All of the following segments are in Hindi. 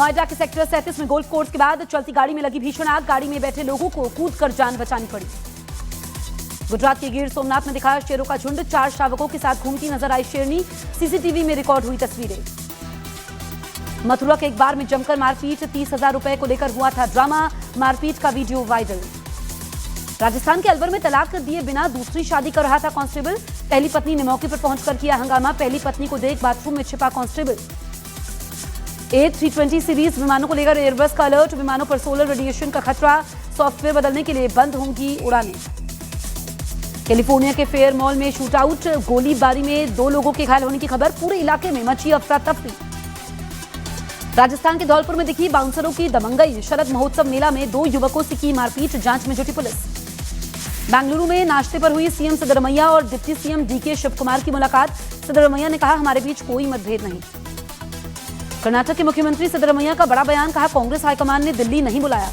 नोएडा के सेक्टर 37 में गोल्फ कोर्स के बाद चलती गाड़ी में लगी भीषण आग। गाड़ी में बैठे लोगों को कूदकर जान बचानी पड़ी। गुजरात के गिर सोमनाथ में दिखा शेरों का झुंड। 4 शावकों के साथ घूमती नजर आई शेरनी। सीसीटीवी में रिकॉर्ड हुई तस्वीरें। मथुरा के एक बार में जमकर मारपीट। 30,000 रुपए को लेकर हुआ था ड्रामा। मारपीट का वीडियो वायरल। राजस्थान के अलवर में तलाक दिए बिना दूसरी शादी कर रहा था कांस्टेबल। पहली पत्नी ने मौके पर पहुंचकर किया हंगामा। पहली पत्नी को देख बाथरूम में छिपा कांस्टेबल। A320 सीरीज विमानों को लेकर एयरबस का अलर्ट। विमानों पर सोलर रेडिएशन का खतरा। सॉफ्टवेयर बदलने के लिए बंद होंगी उड़ानें। कैलिफोर्निया के फेयर मॉल में शूटआउट। गोलीबारी में 2 लोगों के घायल होने की खबर। पूरे इलाके में मची अफरा तफरी। राजस्थान के धौलपुर में दिखी बाउंसरों की दबंगई। शरद महोत्सव मेला में 2 युवकों से की मारपीट। जांच में जुटी पुलिस। बेंगलुरु में नाश्ते पर हुई सीएम सिद्धरमैया और डिप्टी सीएम डीके शिवकुमार की मुलाकात। सिद्धरमैया ने कहा, हमारे बीच कोई मतभेद नहीं। कर्नाटक के मुख्यमंत्री सिद्धरमैया का बड़ा बयान। कहा, कांग्रेस हाईकमान ने दिल्ली नहीं बुलाया।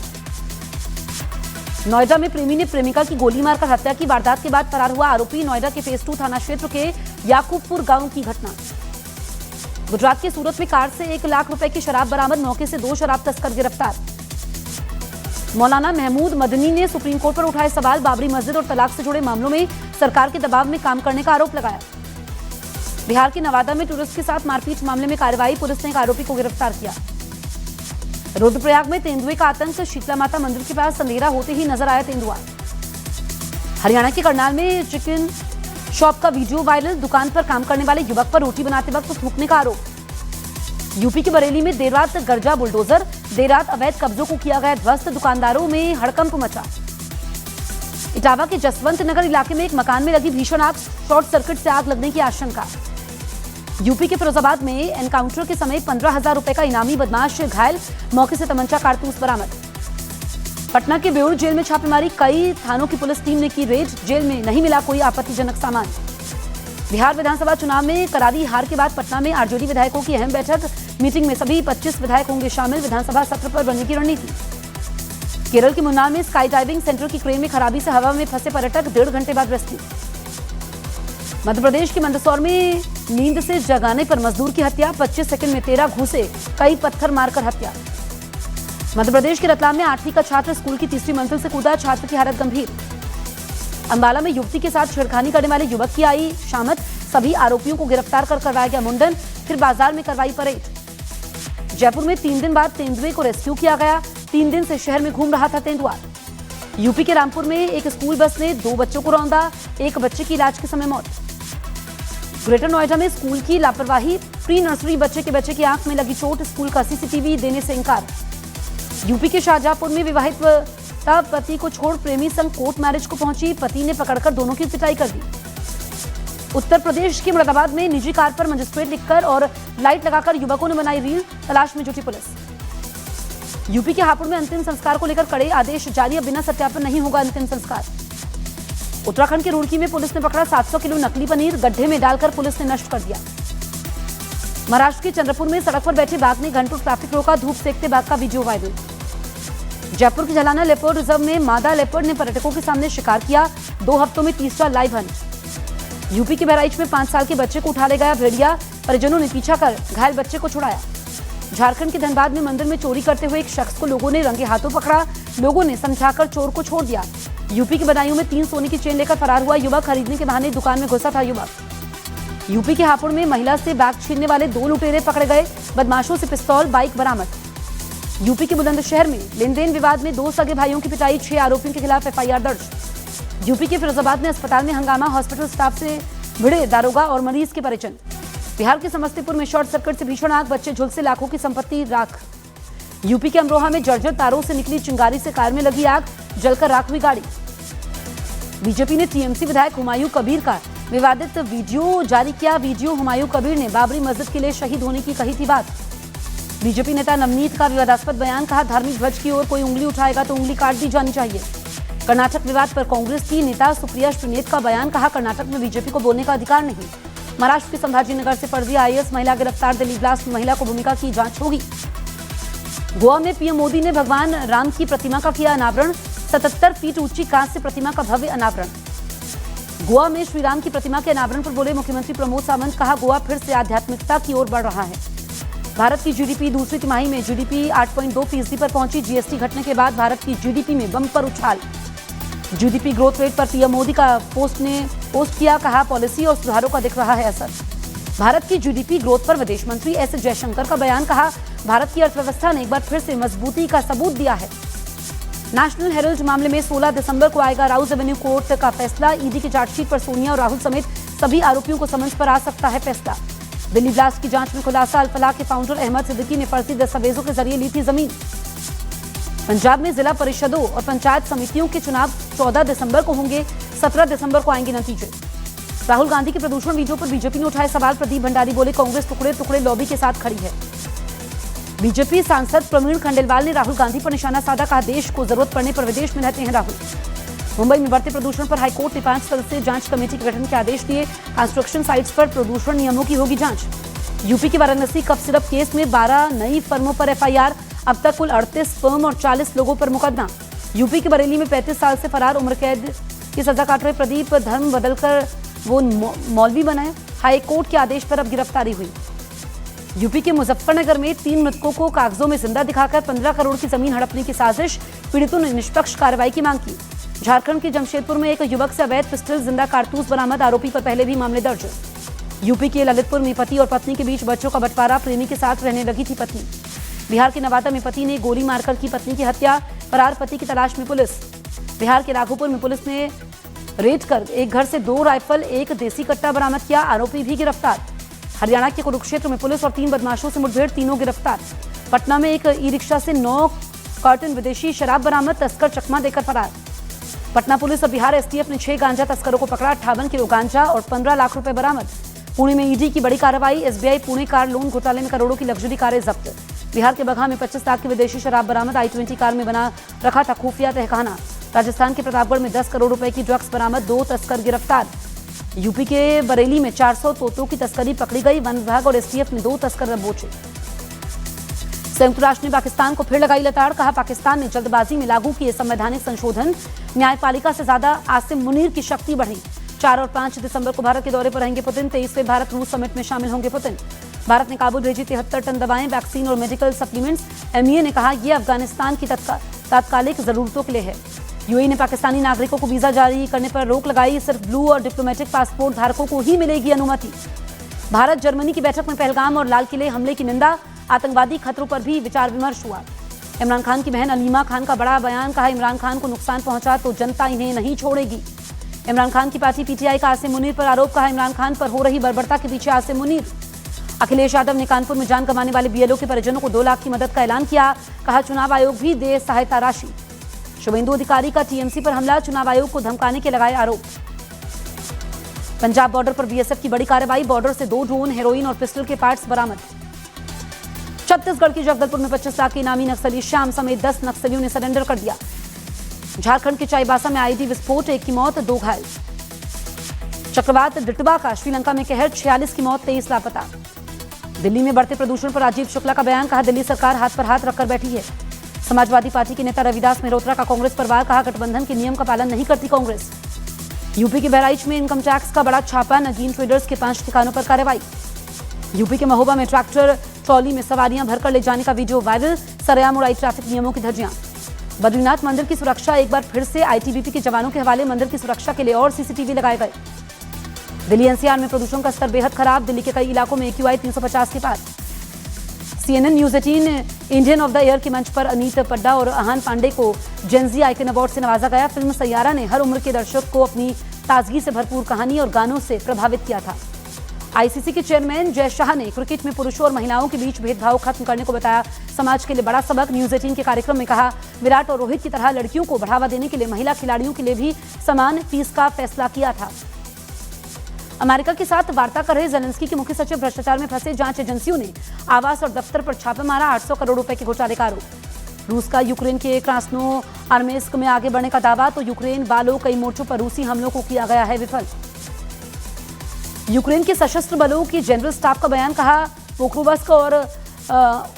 नोएडा में प्रेमी ने प्रेमिका की गोली मारकर हत्या की। वारदात के बाद फरार हुआ आरोपी। नोएडा के फेज 2 थाना क्षेत्र के याकूबपुर गांव की घटना। गुजरात के सूरत में कार से 1 लाख रुपए की शराब बरामद। मौके से 2 शराब तस्कर गिरफ्तार। मौलाना महमूद मदनी ने सुप्रीम कोर्ट पर उठाए सवाल। बाबरी मस्जिद और तलाक से जुड़े मामलों में सरकार के दबाव में काम करने का आरोप लगाया। बिहार के नवादा में टूरिस्ट के साथ मारपीट मामले में कार्रवाई। पुलिस ने एक आरोपी को गिरफ्तार किया। रुद्रप्रयाग में तेंदुए का आतंक। शीतला माता मंदिर के पास अंधेरा होते ही नजर आया तेंदुआ। हरियाणा के करनाल में चिकन शॉप का वीडियो वायरल। दुकान पर काम करने वाले युवक पर रोटी बनाते वक्त थूकने का आरोप। यूपी के बरेली में देर रात गरजा बुलडोजर। देर रात अवैध कब्जों को किया गया ध्वस्त। दुकानदारों में हड़कंप मचा। इटावा के जसवंत नगर इलाके में एक मकान में लगी भीषण आग। शॉर्ट सर्किट से आग लगने की आशंका। यूपी के फिरोजाबाद में एनकाउंटर के समय 15,000 रुपए का इनामी बदमाश घायल। मौके से तमंचा कारतूस बरामद। पटना के बेउर जेल में छापेमारी। कई थानों की पुलिस टीम ने की रेड। जेल में नहीं मिला कोई आपत्तिजनक सामान। बिहार विधानसभा चुनाव में करारी हार के बाद पटना में आरजेडी विधायकों की अहम बैठक। मीटिंग में सभी 25 विधायक होंगे शामिल। विधानसभा सत्र पर बनेगी रणनीति। केरल के मुन्नार में स्काई डाइविंग सेंटर की क्रेन में खराबी से हवा में फंसे पर्यटक। 1.5 घंटे बाद रेस्क्यू। मध्य प्रदेश के मंदसौर में नींद से जगाने पर मजदूर की हत्या। 25 सेकंड में 13 घूसे। कई पत्थर मारकर हत्या। मध्य प्रदेश के रतलाम में 8वीं का छात्र स्कूल की 3री मंजिल से कूदा। छात्र की हालत गंभीर। अंबाला में युवती के साथ छेड़खानी करने वाले युवक की आई शामत। सभी आरोपियों को गिरफ्तार कर करवाया गया मुंडन। फिर बाजार में करवाई परेड। जयपुर में 3 दिन बाद तेंदुए को रेस्क्यू किया गया। 3 दिन से शहर में घूम रहा था तेंदुआ। यूपी के रामपुर में एक स्कूल बस ने 2 बच्चों को रौंदा। एक बच्चे की इलाज के समय मौत। ग्रेटर नोएडा में स्कूल की लापरवाही। प्री नर्सरी बच्चे की आंख में लगी चोट। स्कूल का सीसीटीवी देने से इंकार। यूपी के शाहजहांपुर में विवाहित पति को छोड़ प्रेमी संग कोर्ट मैरिज को पहुंची। पति ने पकड़कर दोनों की पिटाई कर दी। उत्तर प्रदेश के मुरादाबाद में निजी कार पर मजिस्ट्रेट लिखकर और लाइट लगाकर युवकों ने बनाई रील। तलाश में जुटी पुलिस। यूपी के हापुड़ में अंतिम संस्कार को लेकर कड़े आदेश जारी। अब बिना सत्यापन नहीं होगा अंतिम संस्कार। उत्तराखंड के रुड़की में पुलिस ने पकड़ा 700 किलो नकली पनीर। गड्ढे में डालकर पुलिस ने नष्ट कर दिया। महाराष्ट्र के चंद्रपुर में सड़क पर बैठे बाघ ने घंटों ट्रैफिक रोका। धूप सेकते बाघ का वीडियो वायरल। जयपुर के झलाना लेपर्ड रिजर्व में मादा लेपर्ड ने पर्यटकों के सामने शिकार किया। 2 हफ्तों में 30वां लाइव हंट। यूपी के बहराइच में 5 साल के बच्चे को उठा ले गया भेड़िया। परिजनों ने पीछा कर घायल बच्चे को छुड़ाया। झारखंड के धनबाद में मंदिर में चोरी करते हुए एक शख्स को लोगों ने रंगे हाथों पकड़ा। लोगों ने समझाकर चोर को छोड़ दिया। यूपी के बदायूं में 3 सोने की चेन लेकर फरार हुआ युवक। खरीदने के बहाने दुकान में घुसा था युवक। यूपी के हापुड़ में महिला से बैग छीनने वाले 2 लुटेरे पकड़े गए। बदमाशों से पिस्तौल बाइक बरामद। यूपी के बुलंदशहर में लेन देन विवाद में 2 सगे भाइयों की पिटाई। 6 आरोपियों के खिलाफ एफआईआर दर्ज। यूपी के फिरोजाबाद में अस्पताल में हंगामा। हॉस्पिटल स्टाफ से भिड़े दारोगा और मरीज के परिजन। बिहार के समस्तीपुर में शॉर्ट सर्किट से भीषण आग। बच्चे झुलसे लाखों की संपत्ति राख। यूपी के अमरोहा में जर्जर तारों से निकली चिंगारी से कार में लगी आग। जलकर राख हुई गाड़ी। बीजेपी ने टीएमसी विधायक हुमायूं कबीर का विवादित वीडियो जारी किया। वीडियो हुमायूं कबीर ने बाबरी मस्जिद के लिए शहीद होने की कही थी बात। बीजेपी नेता नवनीत का विवादास्पद बयान। कहा, धार्मिक ध्वज की ओर कोई उंगली उठाएगा तो उंगली काट दी जानी चाहिए। कर्नाटक विवाद पर कांग्रेस की नेता सुप्रिया श्रीनेत का बयान। कहा, कर्नाटक में बीजेपी को बोलने का अधिकार नहीं। महाराष्ट्र के संभाजीनगर से फर्जी आईएएस महिला गिरफ्तार। दिल्ली ब्लास्ट महिला को भूमिका की जांच होगी। गोवा में पीएम मोदी ने भगवान राम की प्रतिमा का किया अनावरण। 77 फीट ऊंची कांस्य प्रतिमा का भव्य अनावरण। गोवा में श्री राम की प्रतिमा के अनावरण पर बोले मुख्यमंत्री प्रमोद सावंत। कहा, गोवा फिर से आध्यात्मिकता की ओर बढ़ रहा है। भारत की जीडीपी दूसरी तिमाही में जीडीपी 8.2% पर पहुंची। जीएसटी घटने के बाद भारत की जीडीपी में बम्पर उछाल। जीडीपी ग्रोथ रेट पर पीएम मोदी का पोस्ट किया, कहा पॉलिसी और सुधारों का दिख रहा है असर। भारत की जीडीपी ग्रोथ पर विदेश मंत्री एस जयशंकर का बयान, कहा भारत की अर्थव्यवस्था ने एक बार फिर से मजबूती का सबूत दिया है। नेशनल हेराल्ड मामले में 16 दिसंबर को आएगा राउज एवेन्यू कोर्ट का फैसला। ईडी की चार्जशीट पर सोनिया और राहुल समेत सभी आरोपियों को समन्स पर आ सकता है फैसला। दिल्ली ब्लास्ट की जांच में खुलासा, अल-फलाह के फाउंडर अहमद सिद्दीकी ने फर्जी दस्तावेजों के जरिए ली थी जमीन। पंजाब में जिला परिषदों और पंचायत समितियों के चुनाव 14 दिसंबर को होंगे, 17 दिसंबर को आएंगे नतीजे। राहुल गांधी के प्रदूषण वीडियो पर बीजेपी ने उठाए सवाल। प्रदीप भंडारी बोले, कांग्रेस टुकड़े टुकड़े लॉबी के साथ खड़ी है। बीजेपी सांसद प्रवीण खंडेलवाल ने राहुल गांधी पर निशाना साधा, कहा देश को जरूरत पड़ने पर विदेश में रहते हैं राहुल। मुंबई में बढ़ते प्रदूषण पर हाईकोर्ट ने 5 सदस्यीय जांच कमेटी के गठन के आदेश दिए। कंस्ट्रक्शन साइट्स पर प्रदूषण नियमों की होगी जांच। यूपी के वाराणसी कफ सिरप केस में 12 नई फर्मों पर एफआईआर। अब तक कुल 38 फर्म और 40 लोगों पर मुकदमा। यूपी के बरेली में 35 साल से फरार उम्र कैद की सजा काट रहे प्रदीप, धर्म बदलकर वो मौलवी बनाए। हाईकोर्ट के आदेश पर अब गिरफ्तारी हुई। यूपी के मुजफ्फरनगर में 3 मृतकों को कागजों में जिंदा दिखाकर 15 करोड़ की जमीन हड़पने की साजिश। पीड़ितों ने निष्पक्ष कार्रवाई की मांग की। झारखंड के जमशेदपुर में एक युवक से अवैध पिस्टल, जिंदा कारतूस बरामद। आरोपी पर पहले भी मामले दर्ज। यूपी के ललितपुर में पति और पत्नी के बीच बच्चों का बंटवारा, प्रेमी के साथ रहने लगी थी पत्नी। बिहार के नवादा में पति ने गोली मारकर की पत्नी की हत्या, फरार पति की तलाश में पुलिस। बिहार के राघोपुर में पुलिस ने रेड कर एक घर से 2 राइफल, 1 देसी कट्टा बरामद किया, आरोपी भी गिरफ्तार। हरियाणा के कुरुक्षेत्र में पुलिस और 3 बदमाशों से मुठभेड़, तीनों गिरफ्तार। पटना में एक ई रिक्शा से 9 कार्टन विदेशी शराब बरामद, तस्कर चकमा देकर फरार। पटना पुलिस और बिहार एसटीएफ ने 6 गांजा तस्करों को पकड़ा, 58 किलो गांजा और 15 लाख रुपए बरामद। पुणे में ईडी की बड़ी कार्रवाई, एसबीआई पुणे कार लोन घोटाले में करोड़ों की लग्जरी कारें जब्त। बिहार के बगहा में 25 लाख की विदेशी शराब बरामद, i20 कार में बना रखा था खुफिया तहखाना। राजस्थान के प्रतापगढ़ में 10 करोड़ रुपए की ड्रग्स बरामद, 2 तस्कर गिरफ्तार। यूपी के बरेली में 400 तोतों की तस्करी पकड़ी गई, वन विभाग और एसटीएफ ने 2 तस्कर दबोचे। संयुक्त राष्ट्र ने पाकिस्तान को फिर लगाई लताड़, कहा पाकिस्तान ने जल्दबाजी में लागू किए संवैधानिक संशोधन, न्यायपालिका से ज्यादा आसिम मुनीर की शक्ति बढ़ी। 4 और 5 दिसंबर को भारत के दौरे पर रहेंगे पुतिन, 23वें भारत रूस समिट में शामिल होंगे पुतिन। भारत ने काबुल भेजी 73 टन दवाएं, वैक्सीन और मेडिकल सप्लीमेंट्स। एमईए ने कहा यह अफगानिस्तान की तात्कालिक जरूरतों के लिए है। यूएई ने पाकिस्तानी नागरिकों को वीजा जारी करने पर रोक लगाई, सिर्फ ब्लू और डिप्लोमेटिक पासपोर्ट धारकों को ही मिलेगी अनुमति। भारत जर्मनी की बैठक में पहलगाम और लाल किले हमले की निंदा, आतंकवादी खतरों पर भी विचार विमर्श हुआ। इमरान खान की बहन अलीमा खान का बड़ा बयान, कहा इमरान खान को नुकसान पहुंचा तो जनता इन्हें नहीं छोड़ेगी। इमरान खान की पार्टी पीटीआई का आसिम मुनीर पर आरोप, कहा इमरान खान पर हो रही बर्बरता के पीछे आसिम मुनीर। अखिलेश यादव ने कानपुर में जान गंवाने वाले बीएलओ के परिजनों को 2 लाख की मदद का ऐलान किया, कहा चुनाव आयोग भी दे सहायता राशि। शुभेंदु अधिकारी का टीएमसी पर हमला, चुनाव आयोग को धमकाने के लगाए आरोप। पंजाब बॉर्डर पर बीएसएफ की बड़ी कार्रवाई, बॉर्डर से 2 ड्रोन, हेरोइन और पिस्टल के पार्ट्स बरामद। छत्तीसगढ़ के जगदलपुर में 25 लाख के इनामी नक्सली श्याम समेत 10 नक्सलियों ने सरेंडर कर दिया। झारखंड के चाईबासा में आईडी विस्फोट, 1 की मौत, 2 घायल। चक्रवात डिटवा का श्रीलंका में कहर, 46 की मौत, 23 लापता। दिल्ली में बढ़ते प्रदूषण पर राजीव शुक्ला का बयान, कहा दिल्ली सरकार हाथ पर हाथ रखकर बैठी है। समाजवादी पार्टी के नेता रविदास मेहरोत्रा का कांग्रेस पर वार, कहा गठबंधन के नियम का पालन नहीं करती कांग्रेस। यूपी के बहराइच में इनकम टैक्स का बड़ा छापा, नगीन ट्रेडर्स के 5 ठिकानों पर कार्रवाई। यूपी के महोबा में ट्रैक्टर ट्रॉली में सवारियां भरकर ले जाने का वीडियो वायरल, सरेआम उड़ाई ट्रैफिक नियमों की धज्जियां। बद्रीनाथ मंदिर की सुरक्षा एक बार फिर से आईटीबीपी के जवानों के हवाले, मंदिर की सुरक्षा के लिए और सीसीटीवी लगाए गए। दिल्ली एनसीआर में प्रदूषण का स्तर बेहद खराब, दिल्ली के कई इलाकों में AQI 350 के पार। CNN news 18 Indian of the year के मंच पर अनीत पड्डा और अहान पांडे को जेनजी आइकन अवार्ड से नवाजा गया। फिल्म सैयारा ने हर उम्र के दर्शक को अपनी ताजगी से भरपूर कहानी और गानों से प्रभावित किया था। आईसीसी के चेयरमैन जय शाह ने क्रिकेट में पुरुषों और महिलाओं के बीच भेदभाव खत्म करने को बताया समाज के लिए बड़ा सबक। न्यूज 18 के कार्यक्रम में कहा विराट और रोहित की तरह लड़कियों को बढ़ावा देने के लिए महिला खिलाड़ियों के लिए भी समान फीस का फैसला किया था। अमेरिका के साथ वार्ता कर रहे जेलेंस्की के मुख्य सचिव भ्रष्टाचार में फंसे, जांच एजेंसियों ने आवास और दफ्तर पर छापा मारा, 800 करोड़ रुपए के घोटाले का आरोप। रूस का यूक्रेन के क्रास्नो आर्मेस्क में आगे बढ़ने का दावा, तो यूक्रेन वालों कई मोर्चों पर रूसी हमलों को किया गया है विफल। यूक्रेन के सशस्त्र बलों की जनरल स्टाफ का बयान, कहा पोक्रोवस्क और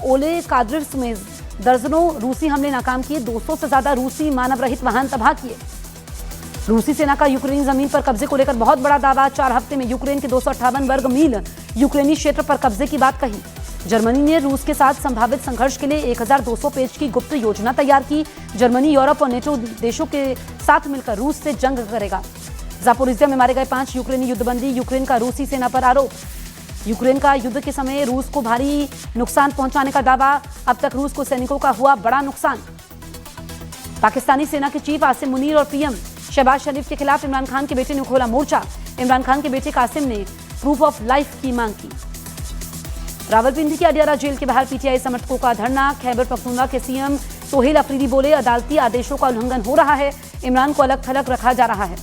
ओले काद्रिव्स में दर्जनों रूसी हमले नाकाम किए, 200 से ज्यादा रूसी मानव रहित वाहन तबाह किए। रूसी सेना का यूक्रेनी जमीन पर कब्जे को लेकर बहुत बड़ा दावा, 4 हफ्ते में यूक्रेन के 258 वर्ग मील यूक्रेनी क्षेत्र पर कब्जे की बात कही। जर्मनी ने रूस के साथ संभावित संघर्ष के लिए 1200 पेज की गुप्त योजना तैयार की। जर्मनी यूरोप और नेटो देशों के साथ मिलकर रूस से जंग करेगा। जापोरिजिया में मारे गए 5 यूक्रेनी युद्धबंदी, यूक्रेन का रूसी सेना पर आरोप। यूक्रेन का युद्ध के समय रूस को भारी नुकसान पहुंचाने का दावा। अब तक रूस को सैनिकों का हुआ बड़ा नुकसान। पाकिस्तानी सेना के चीफ आसिम मुनीर और पीएम शहबाज शरीफ के खिलाफ इमरान खान के बेटे ने खोला मोर्चा। इमरान खान के बेटे कासिम ने प्रूफ ऑफ लाइफ की मांग की। रावलपिंडी की अडियाला जेल के बाहर पीटीआई समर्थकों का धरना। खैबर पख्तूनख्वा के सीएम सोहेल अफरीदी बोले, अदालती आदेशों का उल्लंघन हो रहा है, इमरान को अलग थलग रखा जा रहा है।